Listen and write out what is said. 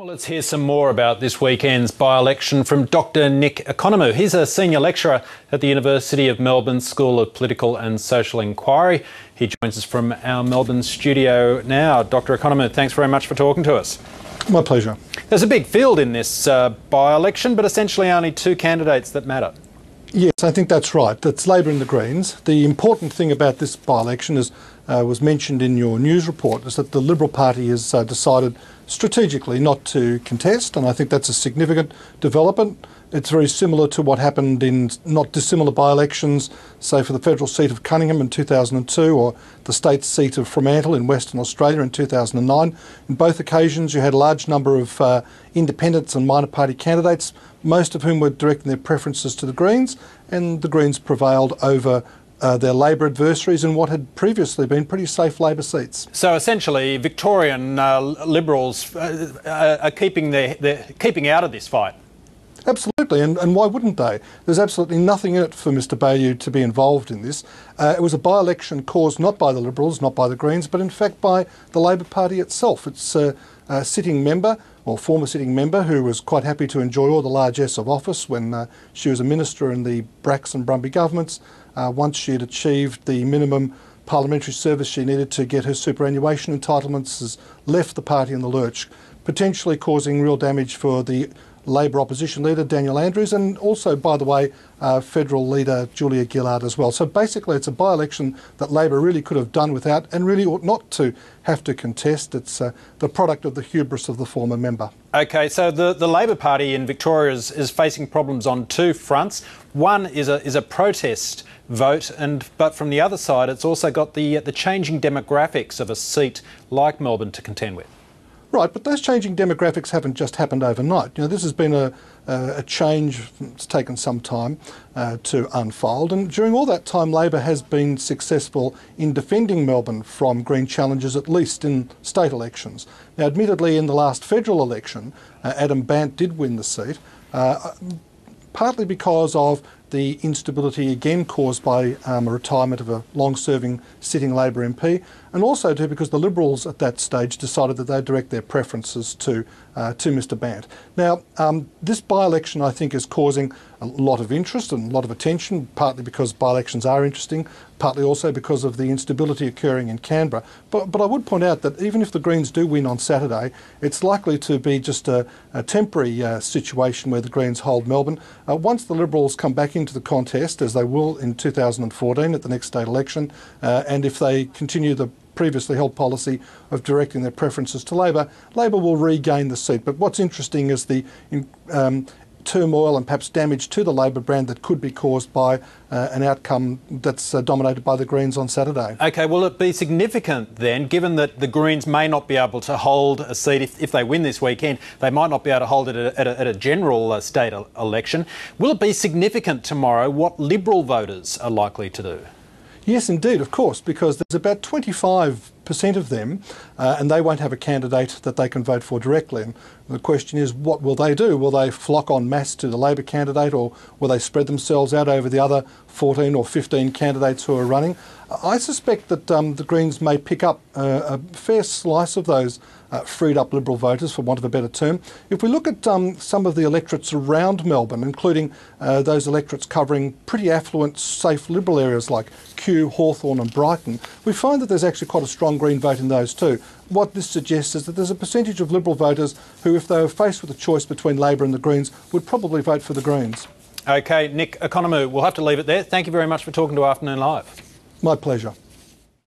Well, let's hear some more about this weekend's by-election from Dr Nick Economou. He's a senior lecturer at the University of Melbourne School of Political and Social Inquiry. He joins us from our Melbourne studio now. Dr Economou, thanks very much for talking to us. My pleasure. There's a big field in this by-election, but essentially only two candidates that matter. Yes, I think that's right. That's Labor and the Greens. The important thing about this by-election, as was mentioned in your news report, is that the Liberal Party has decided strategically not to contest, and I think that's a significant development. It's very similar to what happened in not dissimilar by-elections, say for the federal seat of Cunningham in 2002 or the state seat of Fremantle in Western Australia in 2009. In both occasions you had a large number of independents and minor party candidates, most of whom were directing their preferences to the Greens, and the Greens prevailed over their Labor adversaries in what had previously been pretty safe Labor seats. So essentially Victorian Liberals are keeping out of this fight. Absolutely, and why wouldn't they? There's absolutely nothing in it for Mr Bayou to be involved in this. It was a by-election caused not by the Liberals, not by the Greens, but in fact by the Labor Party itself. It's a sitting member, or former sitting member, who was quite happy to enjoy all the largesse of office when she was a minister in the Bracks and Brumby governments. Once she had achieved the minimum parliamentary service she needed to get her superannuation entitlements, has left the party in the lurch, potentially causing real damage for the Labor opposition leader Daniel Andrews, and also, by the way, federal leader Julia Gillard as well. So basically it's a by-election that Labor really could have done without and really ought not to have to contest. It's the product of the hubris of the former member. OK, so the Labor Party in Victoria is facing problems on two fronts. One is a protest vote, but from the other side it's also got the changing demographics of a seat like Melbourne to contend with. Right, but those changing demographics haven't just happened overnight. You know, this has been a change. It's taken some time to unfold, and during all that time Labor has been successful in defending Melbourne from Green challenges, at least in state elections. Now, admittedly, in the last federal election, Adam Bandt did win the seat, partly because of the instability again caused by a retirement of a long-serving sitting Labor MP, and also too because the Liberals at that stage decided that they'd direct their preferences to Mr Bandt. Now, this by-election I think is causing a lot of interest and a lot of attention, partly because by-elections are interesting, partly also because of the instability occurring in Canberra. But I would point out that even if the Greens do win on Saturday, it's likely to be just a temporary situation where the Greens hold Melbourne. Once the Liberals come back into the contest, as they will in 2014 at the next state election, and if they continue the previously held policy of directing their preferences to Labor, Labor will regain the seat. But what's interesting is the turmoil and perhaps damage to the Labor brand that could be caused by an outcome that's dominated by the Greens on Saturday. OK, will it be significant then, given that the Greens may not be able to hold a seat if they win this weekend, they might not be able to hold it at a general state election. Will it be significant tomorrow what Liberal voters are likely to do? Yes, indeed, of course, because there's about 25% of them, and they won't have a candidate that they can vote for directly. And the question is, what will they do? Will they flock en masse to the Labor candidate, or will they spread themselves out over the other 14 or 15 candidates who are running? I suspect that the Greens may pick up a fair slice of those freed up Liberal voters, for want of a better term. If we look at some of the electorates around Melbourne, including those electorates covering pretty affluent, safe Liberal areas like Kew, Hawthorn and Brighton, we find that there's actually quite a strong Green vote in those too. What this suggests is that there's a percentage of Liberal voters who, if they were faced with a choice between Labor and the Greens, would probably vote for the Greens. OK, Nick Economou, we'll have to leave it there. Thank you very much for talking to Afternoon Live. My pleasure.